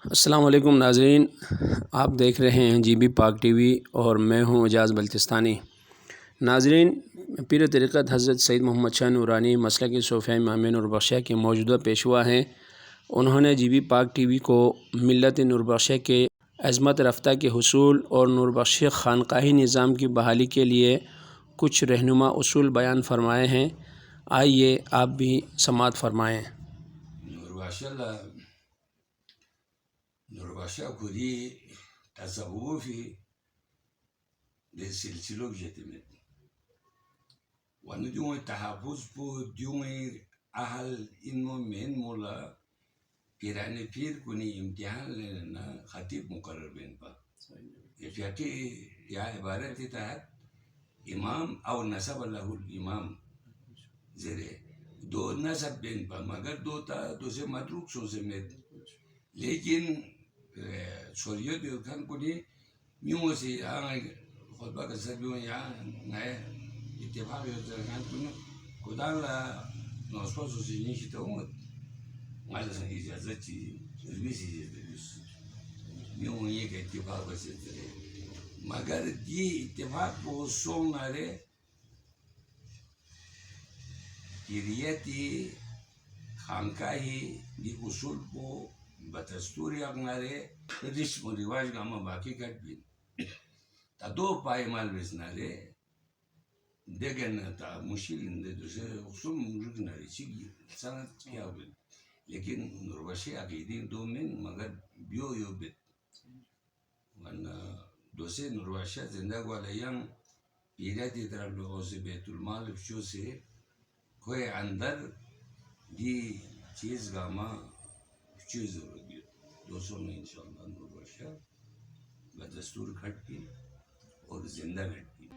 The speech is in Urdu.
السلام علیکم ناظرین، آپ دیکھ رہے ہیں جی بی پاک ٹی وی اور میں ہوں اعجاز بلتستانی۔ ناظرین، پیر طریقت حضرت سید محمد شاہ نورانی مسلک صوفیہ امام نوربخشیہ کے موجودہ پیشوا ہیں۔ انہوں نے جی بی پاک ٹی وی کو ملت نوربخشیہ کے عظمت رفتہ کے حصول اور نوربخشیہ خانقاہی نظام کی بحالی کے لیے کچھ رہنما اصول بیان فرمائے ہیں۔ آئیے آپ بھی سماعت فرمائیں۔ نوربخشیہ خودی تصوفی de silsilok jetimet. Wanu diungi tahafuz po diungi ahal inmo men mola pirani pir kuni imtihan lena khatib muqarrar ben pa. Yaki ya ibarat itahat imam au nasab lahul imam zere do nasab ben pa magar do ta do se madruk so se met. Lekin soriyo diyor kan kuni میوں سے خطبہ کا سبیوں یا نئے اتفاق ہوتا ہے کہ خدا لا نوسپاس سے نیچے تو مالا سن اجازت چی رمی سی میوں یہ کہ اتفاق سے چلے مگر یہ اتفاق کو سون نارے کریتی خانقاہی دی اصول کو بتستوری اگنارے رسم و رواج کا ہم باقی کٹ بھی تا دو پای مال بسنارے دیگن تا مشکل اندے دوسرے اصول رکنارے چیگی سنت کیا ہوئی لیکن نوربخشیہ عقیدی دو من مگر بیو یو بیت ورنہ دوسرے نوربخشیہ زندہ والا یم پیریتی طرف لوگوں سے بیت المال فشو سے کوئی اندر دی چیز گاما فشو ضرور بیت دوستوں نے انشاءاللہ نوربخشیہ بدستور گھٹ کی اور زندہ گھٹ کی